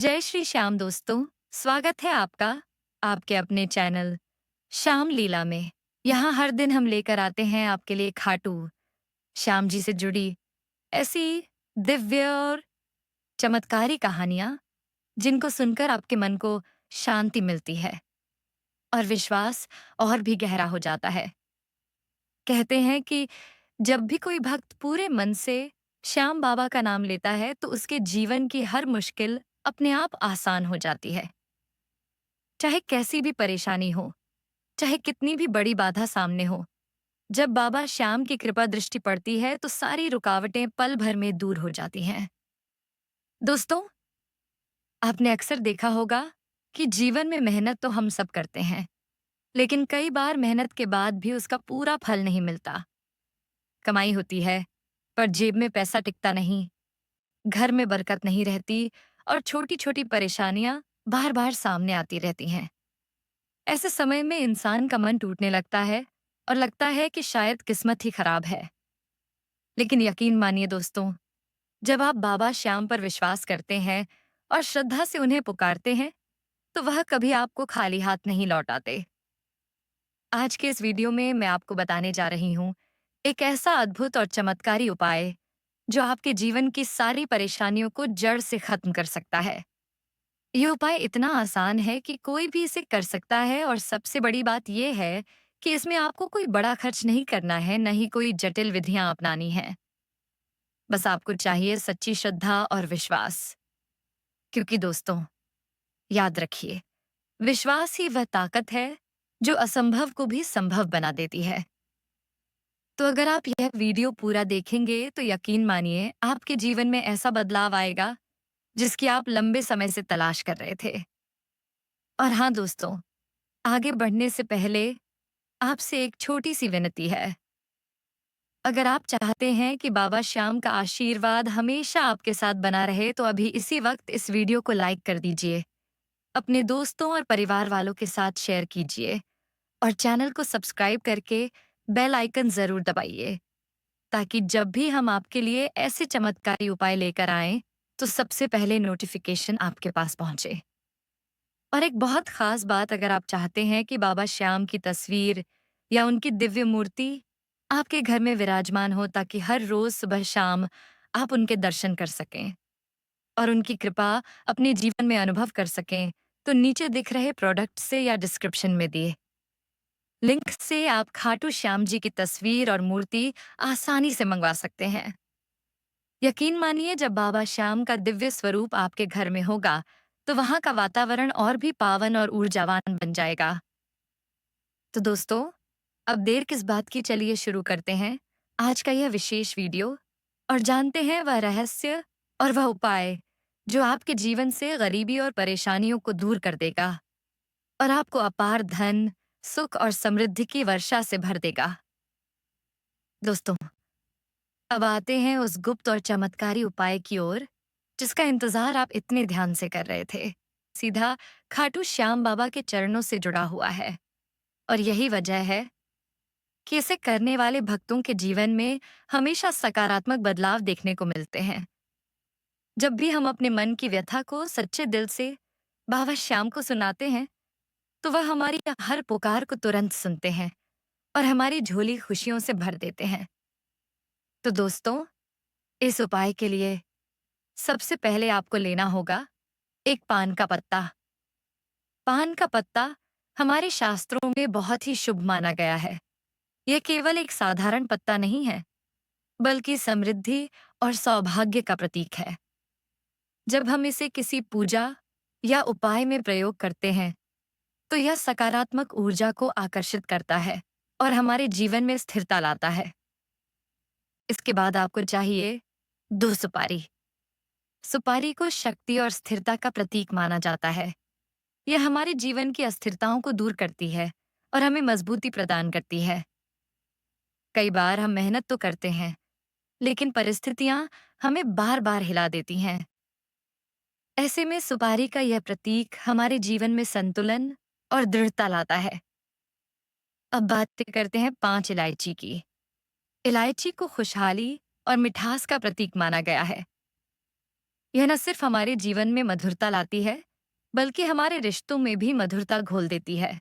जय श्री श्याम दोस्तों। स्वागत है आपका आपके अपने चैनल श्याम लीला में। यहाँ हर दिन हम लेकर आते हैं आपके लिए खाटू श्याम जी से जुड़ी ऐसी दिव्य और चमत्कारी कहानियां जिनको सुनकर आपके मन को शांति मिलती है और विश्वास और भी गहरा हो जाता है। कहते हैं कि जब भी कोई भक्त पूरे मन से श्याम बाबा का नाम लेता है तो उसके जीवन की हर मुश्किल अपने आप आसान हो जाती है। चाहे कैसी भी परेशानी हो, चाहे कितनी भी बड़ी बाधा सामने हो, जब बाबा श्याम की कृपा दृष्टि पड़ती है तो सारी रुकावटें पल भर में दूर हो जाती हैं। दोस्तों, आपने अक्सर देखा होगा कि जीवन में मेहनत तो हम सब करते हैं, लेकिन कई बार मेहनत के बाद भी उसका पूरा फल नहीं मिलता। कमाई होती है, पर जेब में पैसा टिकता नहीं, घर में बरकत नहीं रहती और छोटी-छोटी परेशानियां बार-बार सामने आती रहती हैं। ऐसे समय में इंसान का मन टूटने लगता है और लगता है कि शायद किस्मत ही खराब है। लेकिन यकीन मानिए दोस्तों, जब आप बाबा श्याम पर विश्वास करते हैं और श्रद्धा से उन्हें पुकारते हैं, तो वह कभी आपको खाली हाथ नहीं लौटाते। आज के इस वीडियो में मैं आपको बताने जा रही हूँ एक ऐसा अद्भुत और चमत्कारी उपाय जो आपके जीवन की सारी परेशानियों को जड़ से खत्म कर सकता है। ये उपाय इतना आसान है कि कोई भी इसे कर सकता है और सबसे बड़ी बात यह है कि इसमें आपको कोई बड़ा खर्च नहीं करना है, न ही कोई जटिल विधियां अपनानी हैं। बस आपको चाहिए सच्ची श्रद्धा और विश्वास। क्योंकि दोस्तों, याद रखिए, विश्वास ही वह ताकत है जो असंभव को भी संभव बना देती है। तो अगर आप यह वीडियो पूरा देखेंगे तो यकीन मानिए आपके जीवन में ऐसा बदलाव आएगा जिसकी आप लंबे समय से तलाश कर रहे थे। और हाँ दोस्तों, आगे बढ़ने से पहले आपसे एक छोटी सी विनती है। अगर आप चाहते हैं कि बाबा श्याम का आशीर्वाद हमेशा आपके साथ बना रहे तो अभी इसी वक्त इस वीडियो को लाइक कर दीजिए, अपने दोस्तों और परिवार वालों के साथ शेयर कीजिए और चैनल को सब्सक्राइब करके बेल आइकन जरूर दबाइए, ताकि जब भी हम आपके लिए ऐसे चमत्कारी उपाय लेकर आएं तो सबसे पहले नोटिफिकेशन आपके पास पहुंचे। और एक बहुत खास बात, अगर आप चाहते हैं कि बाबा श्याम की तस्वीर या उनकी दिव्य मूर्ति आपके घर में विराजमान हो ताकि हर रोज सुबह शाम आप उनके दर्शन कर सकें और उनकी कृपा अपने जीवन में अनुभव कर सकें, तो नीचे दिख रहे प्रोडक्ट से या डिस्क्रिप्शन में दिए लिंक से आप खाटू श्याम जी की तस्वीर और मूर्ति आसानी से मंगवा सकते हैं। यकीन मानिए, जब बाबा श्याम का दिव्य स्वरूप आपके घर में होगा तो वहां का वातावरण और भी पावन और ऊर्जावान बन जाएगा। तो दोस्तों, अब देर किस बात की, चलिए शुरू करते हैं आज का यह विशेष वीडियो और जानते हैं वह रहस्य और वह उपाय जो आपके जीवन से गरीबी और परेशानियों को दूर कर देगा और आपको अपार धन, सुख और समृद्धि की वर्षा से भर देगा। दोस्तों, अब आते हैं उस गुप्त और चमत्कारी उपाय की ओर जिसका इंतजार आप इतने ध्यान से कर रहे थे। सीधा खाटू श्याम बाबा के चरणों से जुड़ा हुआ है और यही वजह है कि इसे करने वाले भक्तों के जीवन में हमेशा सकारात्मक बदलाव देखने को मिलते हैं। जब भी हम अपने मन की व्यथा को सच्चे दिल से बाबा श्याम को सुनाते हैं तो वह हमारी हर पुकार को तुरंत सुनते हैं और हमारी झोली खुशियों से भर देते हैं। तो दोस्तों, इस उपाय के लिए सबसे पहले आपको लेना होगा एक पान का पत्ता। पान का पत्ता हमारे शास्त्रों में बहुत ही शुभ माना गया है। यह केवल एक साधारण पत्ता नहीं है, बल्कि समृद्धि और सौभाग्य का प्रतीक है। जब हम इसे किसी पूजा या उपाय में प्रयोग करते हैं तो यह सकारात्मक ऊर्जा को आकर्षित करता है और हमारे जीवन में स्थिरता लाता है। इसके बाद आपको चाहिए 2 सुपारी। सुपारी को शक्ति और स्थिरता का प्रतीक माना जाता है। यह हमारे जीवन की अस्थिरताओं को दूर करती है और हमें मजबूती प्रदान करती है। कई बार हम मेहनत तो करते हैं, लेकिन परिस्थितियां हमें बार बार हिला देती हैं। ऐसे में सुपारी का यह प्रतीक हमारे जीवन में संतुलन और दृढ़ता लाता है। अब बात करते हैं 5 इलायची की। इलायची को खुशहाली और मिठास का प्रतीक माना गया है। यह न सिर्फ हमारे जीवन में मधुरता लाती है, बल्कि हमारे रिश्तों में भी मधुरता घोल देती है।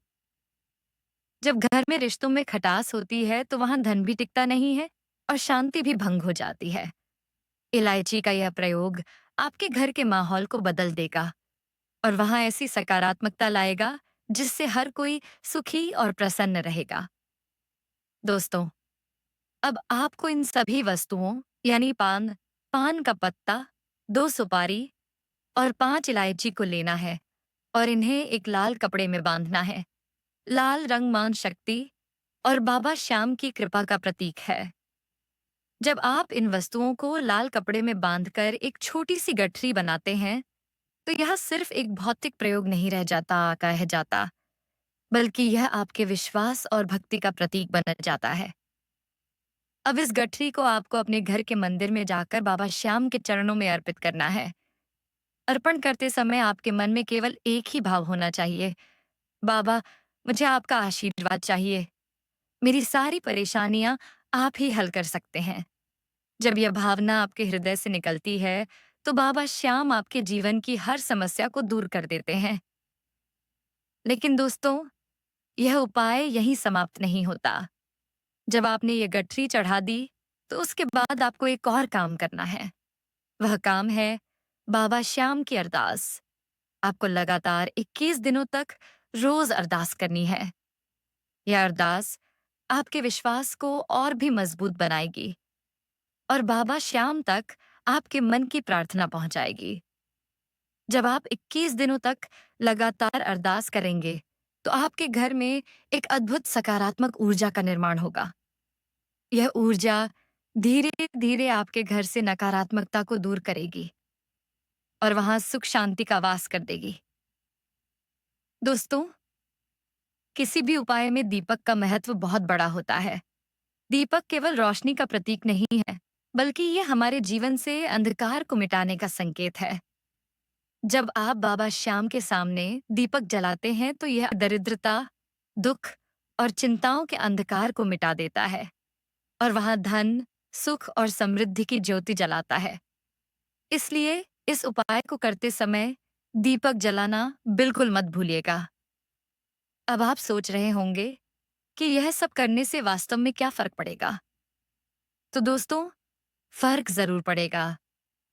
जब घर में रिश्तों में खटास होती है, तो वहां धन भी टिकता नहीं है और शांति भी भंग हो जाती है। इलायची का यह प्रयोग आपके घर के माहौल को बदल देगा और वहां ऐसी सकारात्मकता लाएगा जिससे हर कोई सुखी और प्रसन्न रहेगा। दोस्तों, अब आपको इन सभी वस्तुओं यानी पान, पान का पत्ता, 2 सुपारी और 5 इलायची को लेना है और इन्हें एक लाल कपड़े में बांधना है। लाल रंग मान शक्ति और बाबा श्याम की कृपा का प्रतीक है। जब आप इन वस्तुओं को लाल कपड़े में बांधकर एक छोटी सी गठरी बनाते हैं, तो यह सिर्फ एक भौतिक प्रयोग नहीं रह जाता कह जाता, बल्कि यह आपके विश्वास और भक्ति का प्रतीक बन जाता है। अब इस गठरी को आपको अपने घर के मंदिर में जाकर बाबा श्याम के चरणों में अर्पित करना है। अर्पण करते समय आपके मन में केवल एक ही भाव होना चाहिए, बाबा, मुझे आपका आशीर्वाद चाहिए। मेरी सारी परेशानियां आप ही हल कर सकते हैं। जब यह भावना आपके हृदय से निकलती है, तो बाबा श्याम आपके जीवन की हर समस्या को दूर कर देते हैं। लेकिन दोस्तों, यह उपाय यहीं समाप्त नहीं होता। जब आपने ये गठरी चढ़ा दी, तो उसके बाद आपको एक और काम करना है। वह काम है बाबा श्याम की अरदास। आपको लगातार 21 दिनों तक रोज अरदास करनी है। यह अरदास आपके विश्वास को और भी मजबूत बनाएगी और बाबा श्याम तक आपके मन की प्रार्थना पहुंचाएगी। जब आप 21 दिनों तक लगातार अरदास करेंगे, तो आपके घर में एक अद्भुत सकारात्मक ऊर्जा का निर्माण होगा। यह ऊर्जा धीरे धीरे आपके घर से नकारात्मकता को दूर करेगी और वहां सुख शांति का वास कर देगी। दोस्तों, किसी भी उपाय में दीपक का महत्व बहुत बड़ा होता है। दीपक केवल रोशनी का प्रतीक नहीं है, बल्कि ये हमारे जीवन से अंधकार को मिटाने का संकेत है। जब आप बाबा श्याम के सामने दीपक जलाते हैं, तो यह दरिद्रता, दुख और चिंताओं के अंधकार को मिटा देता है और वहां धन, सुख और समृद्धि की ज्योति जलाता है। इसलिए इस उपाय को करते समय दीपक जलाना बिल्कुल मत भूलिएगा। अब आप सोच रहे होंगे कि यह सब करने से वास्तव में क्या फर्क पड़ेगा? तो दोस्तों, फर्क जरूर पड़ेगा,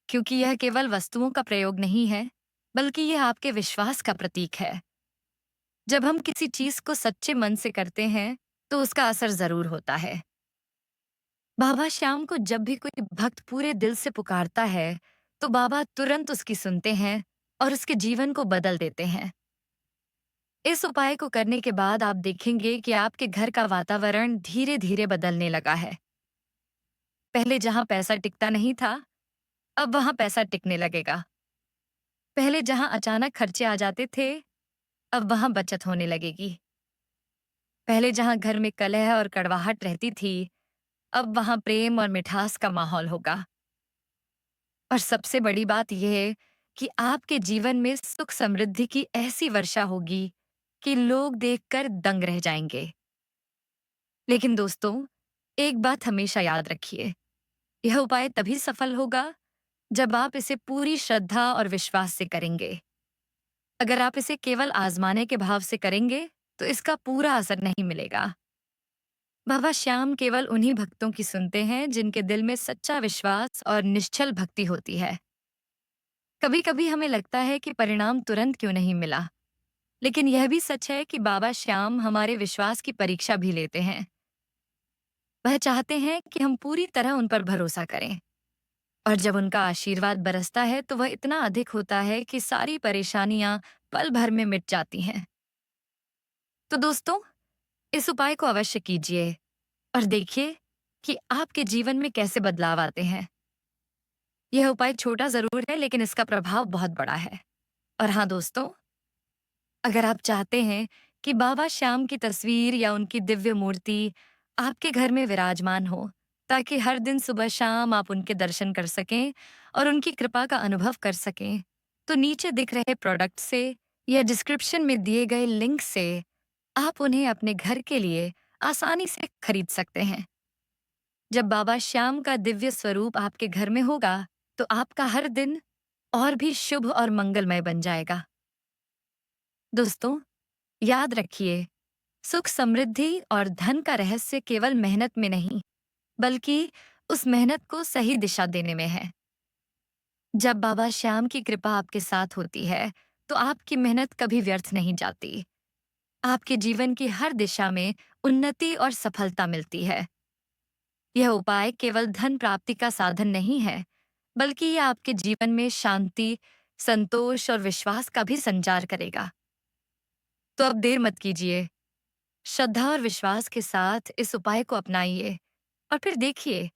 क्योंकि यह केवल वस्तुओं का प्रयोग नहीं है, बल्कि यह आपके विश्वास का प्रतीक है। जब हम किसी चीज को सच्चे मन से करते हैं, तो उसका असर जरूर होता है। बाबा श्याम को जब भी कोई भक्त पूरे दिल से पुकारता है, तो बाबा तुरंत उसकी सुनते हैं और उसके जीवन को बदल देते हैं। इस उपाय को करने के बाद आप देखेंगे कि आपके घर का वातावरण धीरे धीरे बदलने लगा है। पहले जहां पैसा टिकता नहीं था, अब वहां पैसा टिकने लगेगा। पहले जहां अचानक खर्चे आ जाते थे, अब वहां बचत होने लगेगी। पहले जहां घर में कलह और कड़वाहट रहती थी, अब वहां प्रेम और मिठास का माहौल होगा। और सबसे बड़ी बात यह है कि आपके जीवन में सुख समृद्धि की ऐसी वर्षा होगी कि लोग देखकर दंग रह जाएंगे। लेकिन दोस्तों, एक बात हमेशा याद रखिए, यह उपाय तभी सफल होगा जब आप इसे पूरी श्रद्धा और विश्वास से करेंगे। अगर आप इसे केवल आजमाने के भाव से करेंगे, तो इसका पूरा असर नहीं मिलेगा। बाबा श्याम केवल उन्हीं भक्तों की सुनते हैं जिनके दिल में सच्चा विश्वास और निश्चल भक्ति होती है। कभी कभी हमें लगता है कि परिणाम तुरंत क्यों नहीं मिला, लेकिन यह भी सच है कि बाबा श्याम हमारे विश्वास की परीक्षा भी लेते हैं। वह चाहते हैं कि हम पूरी तरह उन पर भरोसा करें, और जब उनका आशीर्वाद बरसता है, तो वह इतना अधिक होता है कि सारी परेशानियां पल भर में मिट जाती हैं। तो दोस्तों, इस उपाय को अवश्य कीजिए और देखिए कि आपके जीवन में कैसे बदलाव आते हैं। यह उपाय छोटा जरूर है, लेकिन इसका प्रभाव बहुत बड़ा है। और हाँ दोस्तों, अगर आप चाहते हैं कि बाबा श्याम की तस्वीर या उनकी दिव्य मूर्ति आपके घर में विराजमान हो, ताकि हर दिन सुबह शाम आप उनके दर्शन कर सकें और उनकी कृपा का अनुभव कर सकें, तो नीचे दिख रहे प्रोडक्ट से या डिस्क्रिप्शन में दिए गए लिंक से आप उन्हें अपने घर के लिए आसानी से खरीद सकते हैं। जब बाबा श्याम का दिव्य स्वरूप आपके घर में होगा, तो आपका हर दिन और भी शुभ और मंगलमय बन जाएगा। दोस्तों, याद रखिए, सुख, समृद्धि और धन का रहस्य केवल मेहनत में नहीं, बल्कि उस मेहनत को सही दिशा देने में है। जब बाबा श्याम की कृपा आपके साथ होती है, तो आपकी मेहनत कभी व्यर्थ नहीं जाती। आपके जीवन की हर दिशा में उन्नति और सफलता मिलती है। यह उपाय केवल धन प्राप्ति का साधन नहीं है, बल्कि यह आपके जीवन में शांति, संतोष और विश्वास का भी संचार करेगा। तो अब देर मत कीजिए, श्रद्धा और विश्वास के साथ इस उपाय को अपनाइए और फिर देखिए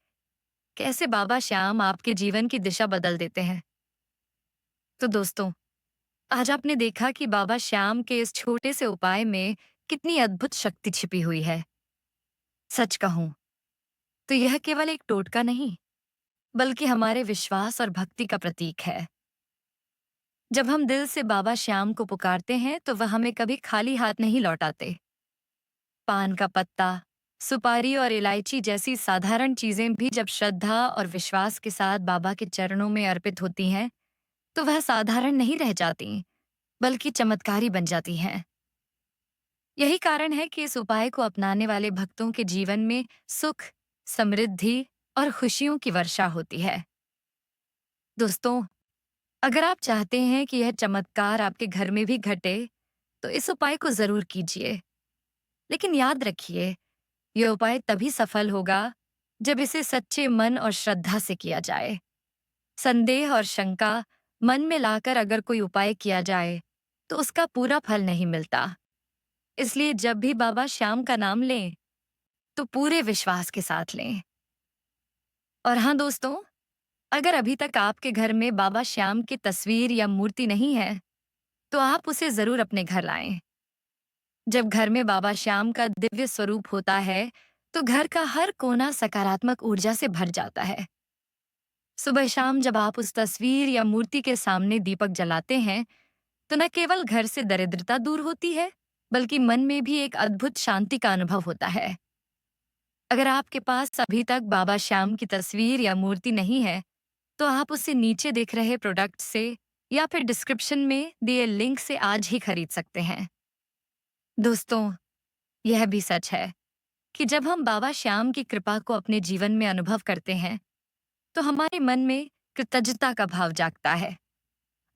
कैसे बाबा श्याम आपके जीवन की दिशा बदल देते हैं। तो दोस्तों, आज आपने देखा कि बाबा श्याम के इस छोटे से उपाय में कितनी अद्भुत शक्ति छिपी हुई है। सच कहूं तो यह केवल एक टोटका नहीं, बल्कि हमारे विश्वास और भक्ति का प्रतीक है। जब हम दिल से बाबा श्याम को पुकारते हैं तो वह हमें कभी खाली हाथ नहीं लौटाते। पान का पत्ता, सुपारी और इलायची जैसी साधारण चीजें भी जब श्रद्धा और विश्वास के साथ बाबा के चरणों में अर्पित होती हैं, तो वह साधारण नहीं रह जाती, बल्कि चमत्कारी बन जाती हैं। यही कारण है कि इस उपाय को अपनाने वाले भक्तों के जीवन में सुख, समृद्धि और खुशियों की वर्षा होती है। दोस्तों, अगर आप चाहते हैं कि यह चमत्कार आपके घर में भी घटे, तो इस उपाय को जरूर कीजिए। लेकिन याद रखिए, यह उपाय तभी सफल होगा जब इसे सच्चे मन और श्रद्धा से किया जाए। संदेह और शंका मन में लाकर अगर कोई उपाय किया जाए, तो उसका पूरा फल नहीं मिलता। इसलिए जब भी बाबा श्याम का नाम लें, तो पूरे विश्वास के साथ लें। और हाँ दोस्तों, अगर अभी तक आपके घर में बाबा श्याम की तस्वीर या मूर्ति नहीं है, तो आप उसे जरूर अपने घर लाएं। जब घर में बाबा श्याम का दिव्य स्वरूप होता है, तो घर का हर कोना सकारात्मक ऊर्जा से भर जाता है। सुबह शाम जब आप उस तस्वीर या मूर्ति के सामने दीपक जलाते हैं, तो न केवल घर से दरिद्रता दूर होती है, बल्कि मन में भी एक अद्भुत शांति का अनुभव होता है। अगर आपके पास अभी तक बाबा श्याम की तस्वीर या मूर्ति नहीं है, तो आप उसे नीचे दिख रहे प्रोडक्ट से या फिर डिस्क्रिप्शन में दिए लिंक से आज ही खरीद सकते हैं। दोस्तों, यह भी सच है कि जब हम बाबा श्याम की कृपा को अपने जीवन में अनुभव करते हैं, तो हमारे मन में कृतज्ञता का भाव जागता है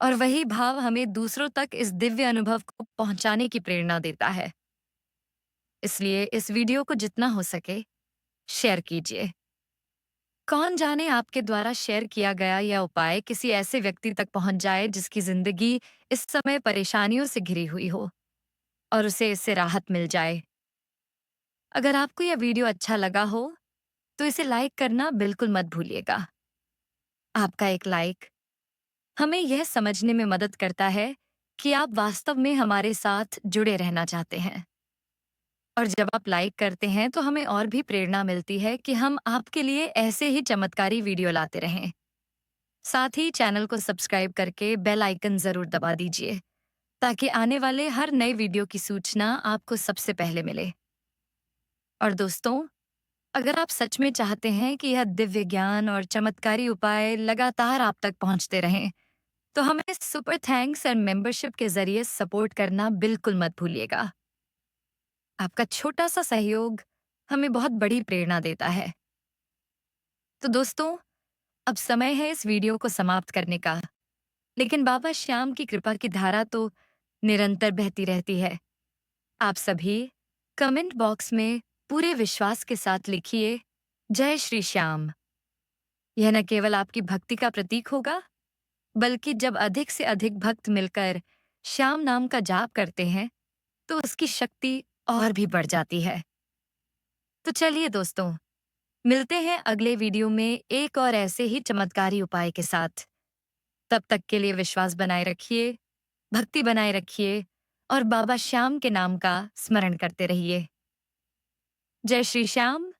और वही भाव हमें दूसरों तक इस दिव्य अनुभव को पहुंचाने की प्रेरणा देता है। इसलिए इस वीडियो को जितना हो सके शेयर कीजिए। कौन जाने आपके द्वारा शेयर किया गया यह उपाय किसी ऐसे व्यक्ति तक पहुंच जाए जिसकी जिंदगी इस समय परेशानियों से घिरी हुई हो और उसे इससे राहत मिल जाए। अगर आपको यह वीडियो अच्छा लगा हो, तो इसे लाइक करना बिल्कुल मत भूलिएगा। आपका एक लाइक हमें यह समझने में मदद करता है कि आप वास्तव में हमारे साथ जुड़े रहना चाहते हैं। और जब आप लाइक करते हैं तो हमें और भी प्रेरणा मिलती है कि हम आपके लिए ऐसे ही चमत्कारी वीडियो लाते रहें। साथ ही चैनल को सब्सक्राइब करके बेल आइकन जरूर दबा दीजिए, ताकि आने वाले हर नए वीडियो की सूचना आपको सबसे पहले मिले। और दोस्तों, अगर आप सच में चाहते हैं कि यह दिव्य ज्ञान और चमत्कारी उपाय लगातार आप तक पहुंचते रहें, तो हमें सुपर थैंक्स और मेंबरशिप के जरिए सपोर्ट करना बिल्कुल मत भूलिएगा। आपका छोटा सा सहयोग हमें बहुत बड़ी प्रेरणा देता है। तो दोस्तों, अब समय है इस वीडियो को समाप्त करने का, लेकिन बाबा श्याम की कृपा की धारा तो निरंतर बहती रहती है। आप सभी कमेंट बॉक्स में पूरे विश्वास के साथ लिखिए, जय श्री श्याम। यह न केवल आपकी भक्ति का प्रतीक होगा, बल्कि जब अधिक से अधिक भक्त मिलकर श्याम नाम का जाप करते हैं, तो उसकी शक्ति और भी बढ़ जाती है। तो चलिए दोस्तों, मिलते हैं अगले वीडियो में एक और ऐसे ही चमत्कारी उपाय के साथ। तब तक के लिए विश्वास बनाए रखिए, भक्ति बनाए रखिए और बाबा श्याम के नाम का स्मरण करते रहिए। जय श्री श्याम,